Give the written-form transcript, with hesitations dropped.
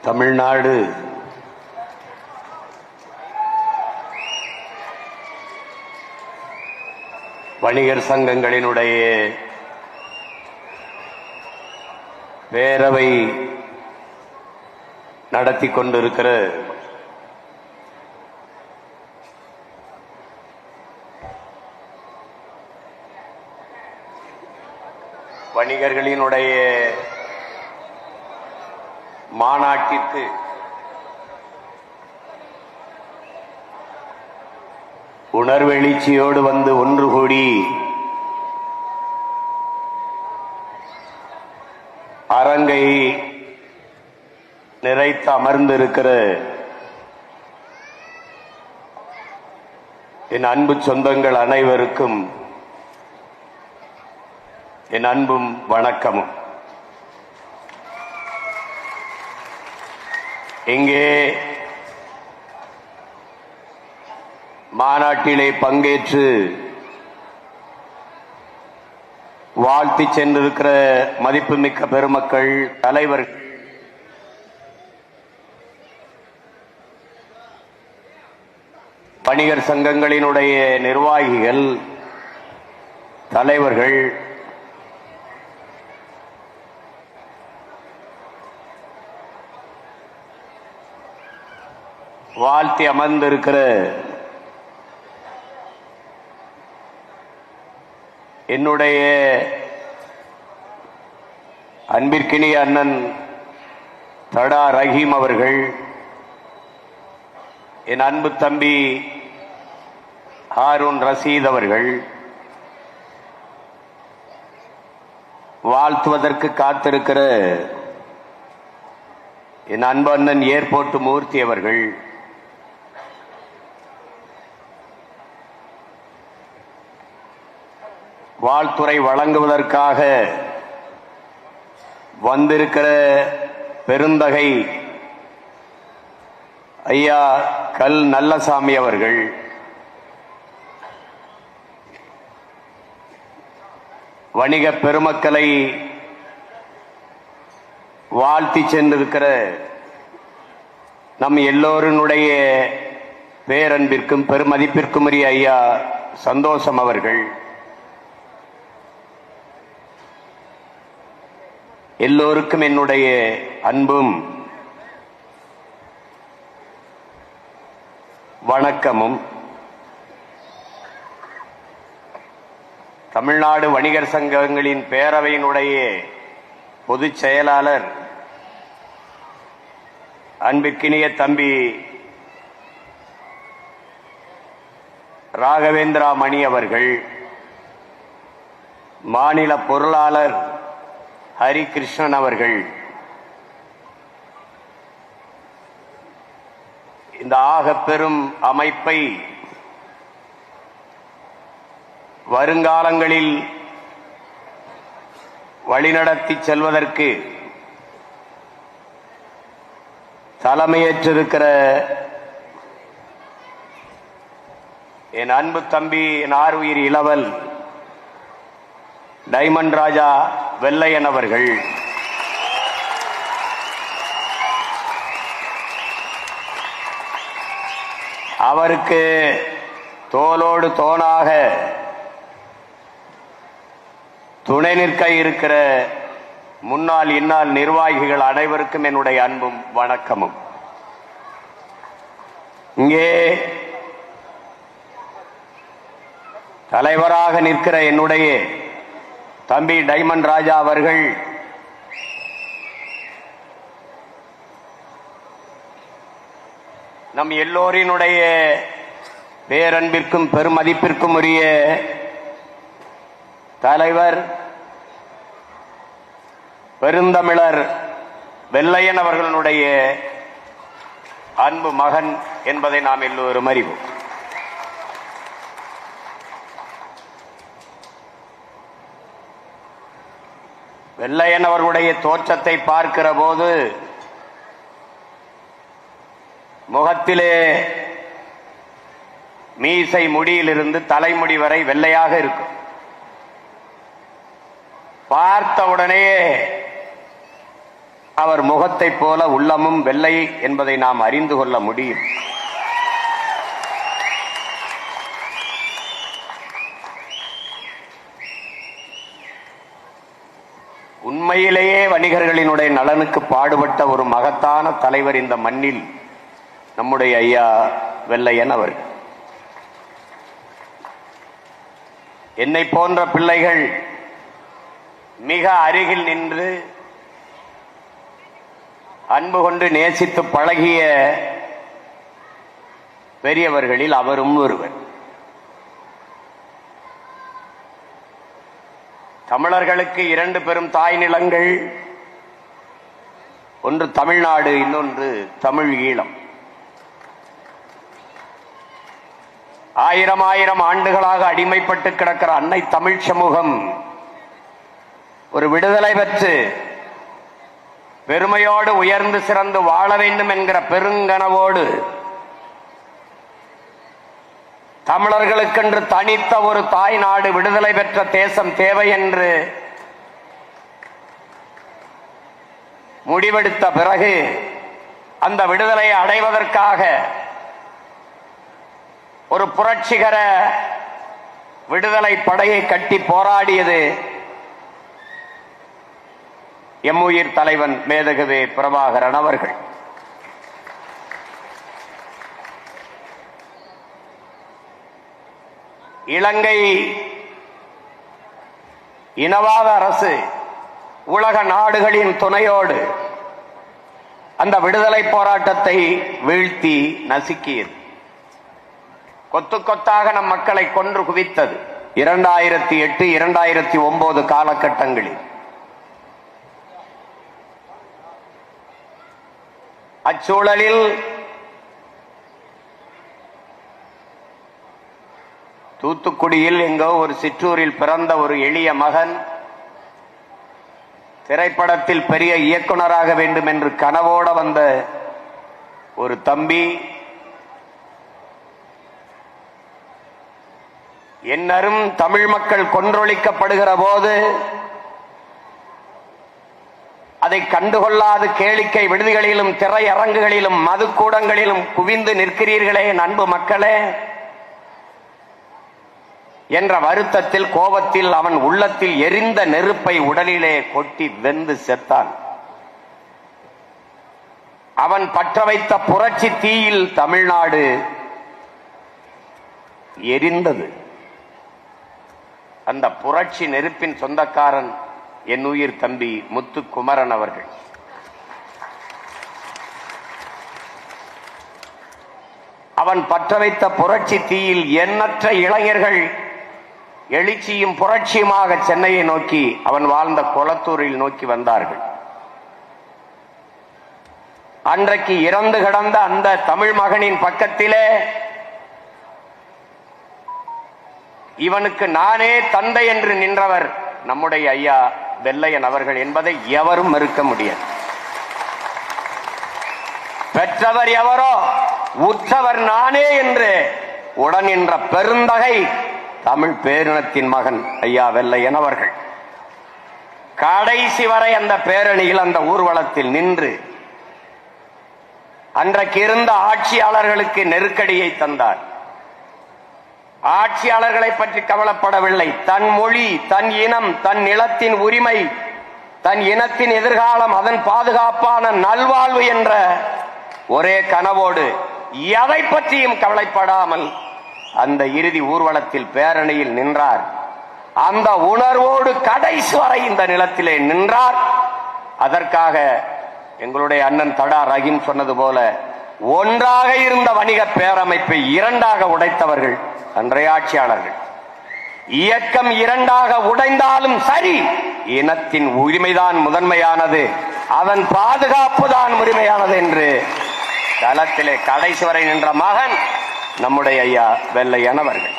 தமிழ்நாடு வணிகர் சங்கங்களினுடைய பேரவை நடத்தி கொண்டிருக்கிற வணிகர்களினுடைய மாநாட்டிற்கு உணர்வெழுச்சியோடு வந்து ஒன்று கூடி அரங்கை நிறைத்து அமர்ந்திருக்கிற என் அன்பு சொந்தங்கள் அனைவருக்கும் என் அன்பும் வணக்கமும். இங்கே மாநாட்டிலே பங்கேற்று வாழ்த்தி சென்றிருக்கிற மதிப்புமிக்க பெருமக்கள், தலைவர்கள், வணிகர் சங்கங்களினுடைய நிர்வாகிகள், தலைவர்கள், வாழ்த்தி அமர்ந்திருக்கிற என்னுடைய அன்பிற்கினிய அண்ணன் தடா ரஹீம் அவர்கள், என் அன்பு தம்பி ஹாரூன் ரஷீத் அவர்கள், வாழ்த்துவதற்கு காத்திருக்கிற என் அன்பு அண்ணன் ஏர்போர்ட் மூர்த்தி அவர்கள், வாழ்த்துறை வழங்குவதற்காக வந்திருக்கிற பெருந்தகை ஐயா கல் நல்லசாமி அவர்கள், வணிக பெருமக்களை வாழ்த்தி சென்றிருக்கிற நம் எல்லோருடைய பேரன்பிற்கும் பெருமதிப்பிற்கும் உரிய ஐயா சந்தோஷம் அவர்கள், எல்லோருக்கும் என்னுடைய அன்பும் வணக்கமும். தமிழ்நாடு வணிகர் சங்கங்களின் பேரவையினுடைய பொதுச் செயலாளர் அன்பிற்கினிய தம்பி ராகவேந்திரா மணி அவர்கள், மாநில பொருளாளர் ஹரிகிருஷ்ணன் அவர்கள், இந்த ஆகப்பெரும் அமைப்பை வருங்காலங்களில் வழிநடத்தி செல்வதற்கு தலைமையேற்றிருக்கிற என் அன்பு தம்பி, என் ஆருயிர் இளவல் டைமண்ட் ராஜா வெள்ளையன் அவர்கள், அவருக்கு தோளோடு தோளாக துணை நிற்க இருக்கிற முன்னாள் இந்நாள் நிர்வாகிகள் அனைவருக்கும் என்னுடைய அன்பும் வணக்கமும். இங்கே தலைவராக நிற்கிற என்னுடைய தம்பி டைமண்ட் ராஜா அவர்கள் நம் எல்லோரினுடைய பேரன்பிற்கும் பெருமதிப்பிற்கும் உரிய தலைவர் பெருந்தமிழர் வெள்ளையன் அவர்களுடைய அன்பு மகன் என்பதை நாம் எல்லோரும் அறிவோம். வெள்ளையன் அவர்களுடைய தோற்றத்தை பார்க்கிற போது முகத்திலே மீசை முடியிலிருந்து தலைமுடி வரை வெள்ளையாக இருக்கும். பார்த்தவுடனே அவர் முகத்தைப் போல உள்ளமும் வெள்ளை என்பதை நாம் அறிந்து கொள்ள முடியும். உண்மையிலேயே வணிகர்களினுடைய நலனுக்கு பாடுபட்ட ஒரு மகத்தான தலைவர் இந்த மண்ணில் நம்முடைய ஐயா வெள்ளையன் அவர்கள். என்னை போன்ற பிள்ளைகள் மிக அருகில் நின்று அன்பு கொண்டு நேசித்து பழகிய பெரியவர்களில் அவரும் ஒருவர். தமிழர்களுக்கு இரண்டு பெரும் தாய் நிலங்கள், ஒன்று தமிழ்நாடு, இன்னொன்று தமிழ் ஈழம். ஆயிரம் ஆயிரம் ஆண்டுகளாக அடிமைப்பட்டு கிடக்கிற அன்னை தமிழ் சமூகம் ஒரு விடுதலை பெற்று பெருமையோடு உயர்ந்து சிறந்து வாழ வேண்டும் என்கிற பெருங்கனவோடு தமிழர்களுக்கென்று தனித்த ஒரு தாய் நாடு, விடுதலை பெற்ற தேசம் தேவை என்று முடிவெடுத்த பிறகு அந்த விடுதலையை அடைவதற்காக ஒரு புரட்சிகர விடுதலை படையை கட்டி போராடியது எம்முயிர் தலைவன் மேதகவே பிரபாகரன் அவர்கள். இலங்கை இனவாத அரசு உலக நாடுகளின் துணையோடு அந்த விடுதலை போராட்டத்தை வீழ்த்தி நசுக்கியது. கொத்து கொத்தாக நம் மக்களை கொன்று குவித்தது 2008, 2009 காலகட்டங்களில். அச்சூழலில் தூத்துக்குடியில் எங்கோ ஒரு சிற்றூரில் பிறந்த ஒரு எளிய மகன் திரைப்படத்தில் பெரிய இயக்குனராக வேண்டும் என்று கனவோட வந்த ஒரு தம்பி என்னரும் தமிழ் மக்கள் கொன்றொழிக்கப்படுகிற போது அதை கண்டுகொள்ளாது கேளிக்கை விடுதிகளிலும் திரையரங்குகளிலும் மதுக்கூடங்களிலும் குவிந்து நிற்கிறீர்களே அன்பு மக்களே என்ற வருத்தத்தில், கோபத்தில் அவன் உள்ளத்தில் எரிந்த நெருப்பை உடலிலே கொட்டி வெந்து செத்தான். அவன் பற்ற வைத்த புரட்சி தீயில் தமிழ்நாடு எரிந்தது. அந்த புரட்சி நெருப்பின் சொந்தக்காரன் என் உயிர் தம்பி முத்துக்குமரன் அவர்கள். அவன் பற்ற வைத்த புரட்சி தீயில் எண்ணற்ற இளைஞர்கள் எழுச்சியும் புரட்சியுமாக சென்னையை நோக்கி, அவன் வாழ்ந்த கொளத்தூரில் நோக்கி வந்தார்கள். அன்றைக்கு இறந்து கிடந்த அந்த தமிழ் மகனின் பக்கத்திலே இவனுக்கு நானே தந்தை என்று நின்றவர் நம்முடைய ஐயா வெள்ளையன் அவர்கள் என்பதை எவரும் மறுக்க முடியாது. பெற்றவர் எவரோ உற்றவர் நானே என்று உடன் நின்ற பெருந்தகை தமிழ் பேரினத்தின் மகன் ஐயா வெள்ளையன் அவர்கள். கடைசி வரை அந்த பேரணியில், அந்த ஊர்வலத்தில் நின்று அன்றைக்கு இருந்த ஆட்சியாளர்களுக்கு நெருக்கடியை தந்தார். ஆட்சியாளர்களை பற்றி கவலைப்படவில்லை. தன் மொழி, தன் இனம், தன் நிலத்தின் உரிமை, தன் இனத்தின் எதிர்காலம், அதன் பாதுகாப்பான நல்வாழ்வு என்ற ஒரே கனவோடு எதை பற்றியும் கவலைப்படாமல் அந்த இறுதி ஊர்வலத்தில் பேரணியில் நின்றார். அந்த உணர்வோடு கடைசி வரை இந்த நிலத்திலே நின்றார். அதற்காக எங்களுடைய அண்ணன் தடா ரஹீம் சொன்னது போல ஒன்றாக இருந்த வணிக பேரமைப்பை இரண்டாக உடைத்தவர்கள் அன்றைய ஆட்சியாளர்கள். இயக்கம் இரண்டாக உடைந்தாலும் சரி, இனத்தின் உரிமைதான் முதன்மையானது, அதன் பாதுகாப்பு தான் உரிமையானது என்று களத்திலே கடைசி வரை நின்ற மகன் நம்முடைய ஐயா வெள்ளையன் அவர்கள்.